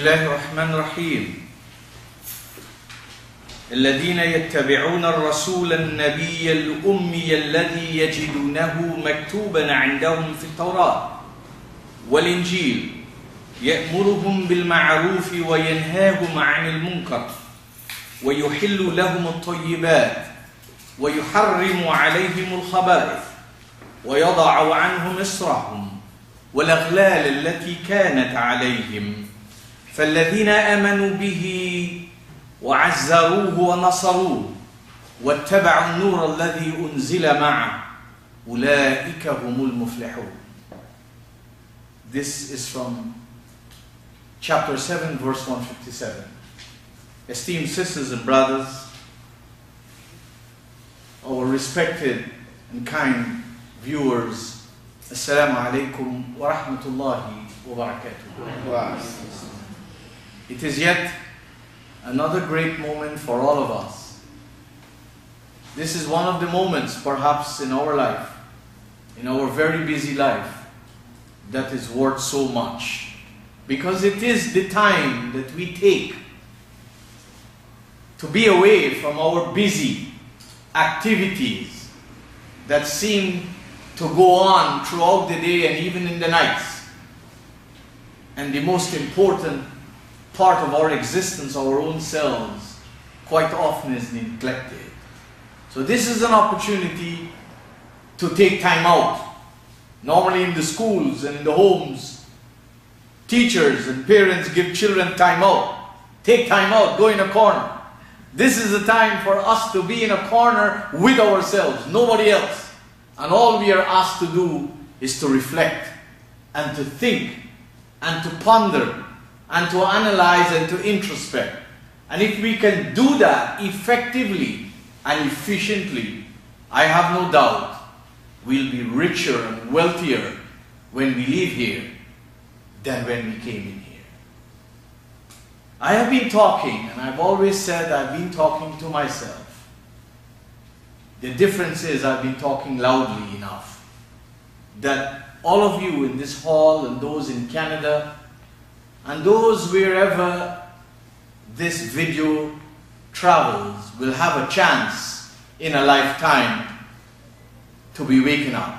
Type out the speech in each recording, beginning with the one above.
الله الرحمن الرحيم الذين يتبعون الرسول النبي الأمي الذي يجدونه مكتوبا عندهم في التوراة والإنجيل يأمرهم بالمعروف وينهاهم عن المنكر ويحل لهم الطيبات ويحرم عليهم الخبائث ويضع عنهم إصرهم والأغلال التي كانت عليهم فالذين آمنوا به وعزروه ونصروه واتبعوا النور الذي أنزل معه أولئك هم المفلحون. This is from chapter 7 verse 157. Esteemed sisters and brothers, our respected and kind viewers, Assalamu alaikum wa rahmatullahi wa barakatuh. It is yet another great moment for all of us. This is one of the moments perhaps in our life, in our very busy life, that is worth so much. Because it is the time that we take to be away from our busy activities that seem to go on throughout the day and even in the nights. And the most important part of our existence, our own selves, quite often is neglected. So this is an opportunity to take time out. Normally in the schools and in the homes, teachers and parents give children time out. Take time out, go in a corner. This is the time for us to be in a corner with ourselves, nobody else. And all we are asked to do is to reflect and to think and to ponder and to analyze and to introspect. And if we can do that effectively and efficiently, I have no doubt we'll be richer and wealthier when we leave here than when we came in here. I have been talking, and I've always said I've been talking to myself. The difference is I've been talking loudly enough that all of you in this hall and those in Canada and those wherever this video travels will have a chance in a lifetime to be waken up.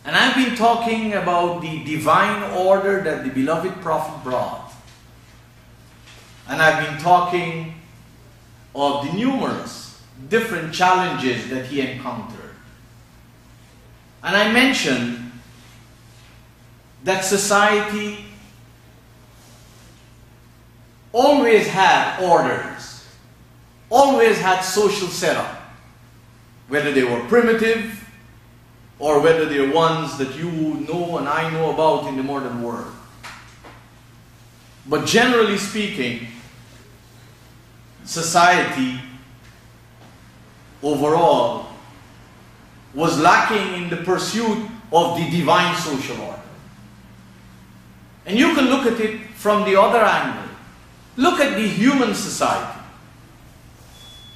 And I've been talking about the divine order that the beloved Prophet brought. And I've been talking of the numerous different challenges that he encountered. And I mentioned that society always had orders, always had social setup, whether they were primitive or whether they're ones that you know and I know about in the modern world. But generally speaking, society overall was lacking in the pursuit of the divine social order. And you can look at it from the other angle. Look at the human society.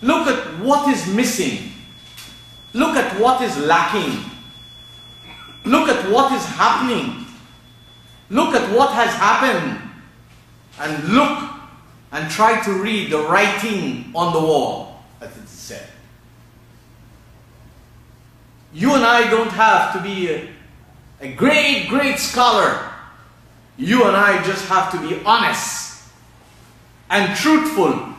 Look at what is missing. Look at what is lacking. Look at what is happening. Look at what has happened. And look and try to read the writing on the wall, as it is said. You and I don't have to be a great, great scholar. You and I just have to be honest and truthful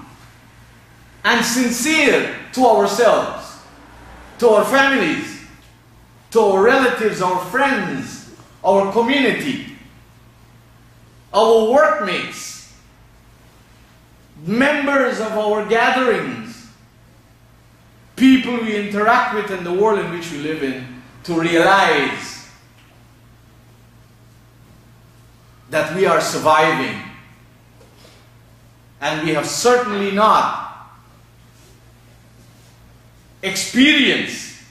and sincere to ourselves, to our families, to our relatives, our friends, our community, our workmates, members of our gatherings, people we interact with in the world in which we live in, to realize that we are surviving. And we have certainly not experienced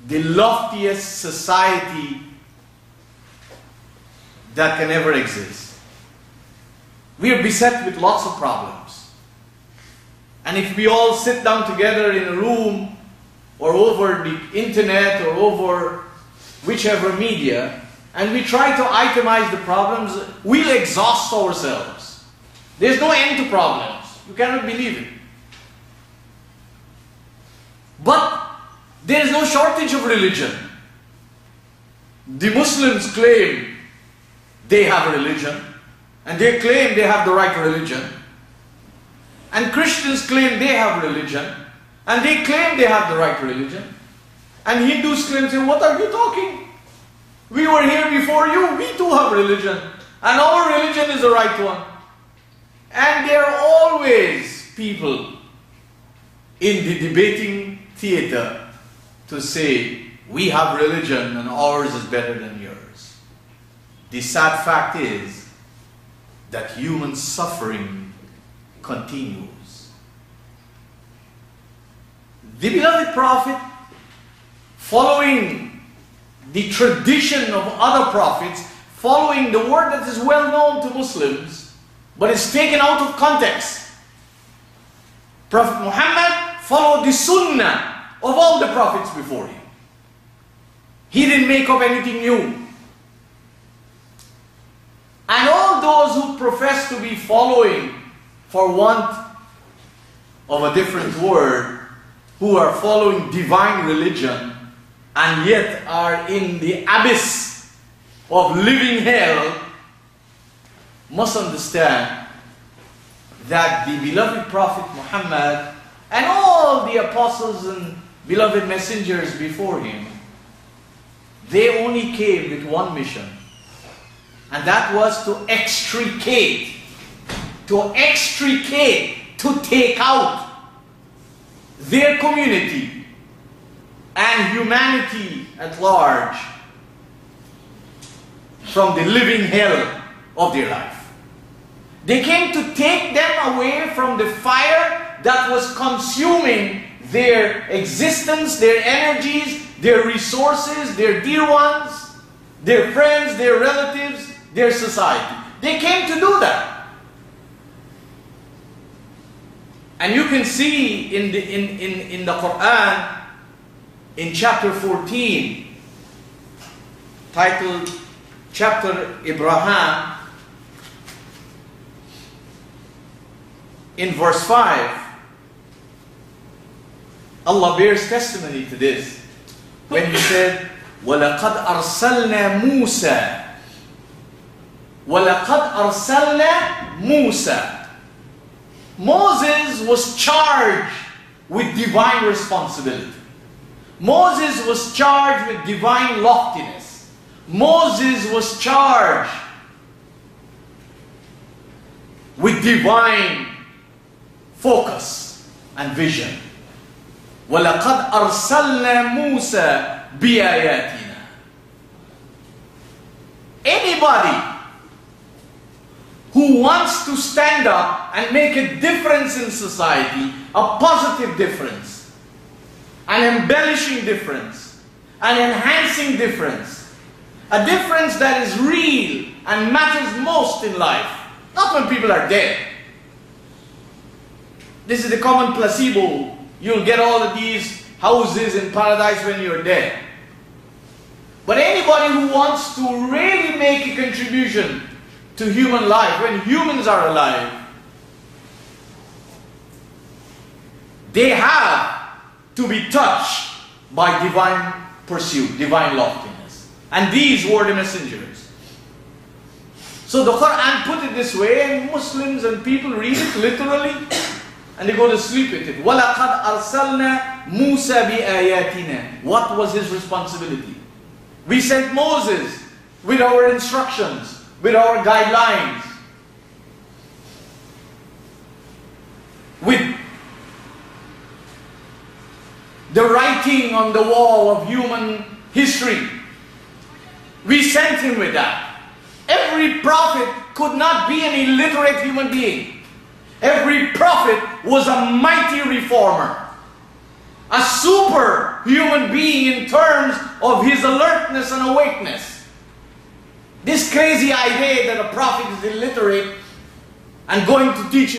the loftiest society that can ever exist. We are beset with lots of problems. And if we all sit down together in a room or over the internet or over whichever media, and we try to itemize the problems, we'll exhaust ourselves. There's no end to problems. You cannot believe it. But there is no shortage of religion. The Muslims claim they have a religion, and they claim they have the right religion. And Christians claim they have religion, and they claim they have the right religion. And Hindus claim, say, what are you talking? We were here before you, we too have religion. And our religion is the right one. And there are always people in the debating theater to say, we have religion and ours is better than yours. The sad fact is that human suffering continues. The beloved Prophet, following the tradition of other prophets, following the word that is well known to Muslims, but is taken out of context. Prophet Muhammad followed the sunnah of all the prophets before him. He didn't make up anything new. And all those who profess to be following, for want of a different word, who are following divine religion and yet are in the abyss of living hell, must understand that the beloved Prophet Muhammad and all the apostles and beloved messengers before him, they only came with one mission, and that was to extricate, to take out their community and humanity at large from the living hell of their life. They came to take them away from the fire that was consuming their existence, their energies, their resources, their dear ones, their friends, their relatives, their society. They came to do that. And you can see in the Qur'an, in chapter 14, titled Chapter Ibrahim, in verse 5, Allah bears testimony to this when He said, وَلَقَدْ أَرْسَلْنَا مُوسَى وَلَقَدْ أَرْسَلْنَا مُوسَى. Moses was charged with divine responsibility. Moses was charged with divine loftiness. Moses was charged with divine focus and vision. وَلَقَدْ أَرْسَلْنَا مُوسَى بِآيَاتِنَا. Anybody who wants to stand up and make a difference in society, a positive difference, an embellishing difference, an enhancing difference, a difference that is real and matters most in life, not when people are dead. This is the common placebo. You'll get all of these houses in paradise when you're dead. But anybody who wants to really make a contribution to human life, when humans are alive, they have to be touched by divine pursuit, divine loftiness. And these were the messengers. So the Qur'an put it this way, and Muslims and people read it literally, and they go to sleep with it. وَلَقَدْ أَرْسَلْنَا مُوسَى بِآيَاتِنَا. What was his responsibility? We sent Moses with our instructions, with our guidelines, with the writing on the wall of human history. We sent him with that. Every prophet could not be an illiterate human being. Every prophet was a mighty reformer, a super human being in terms of his alertness and awakeness. This crazy idea that a prophet is illiterate and going to teach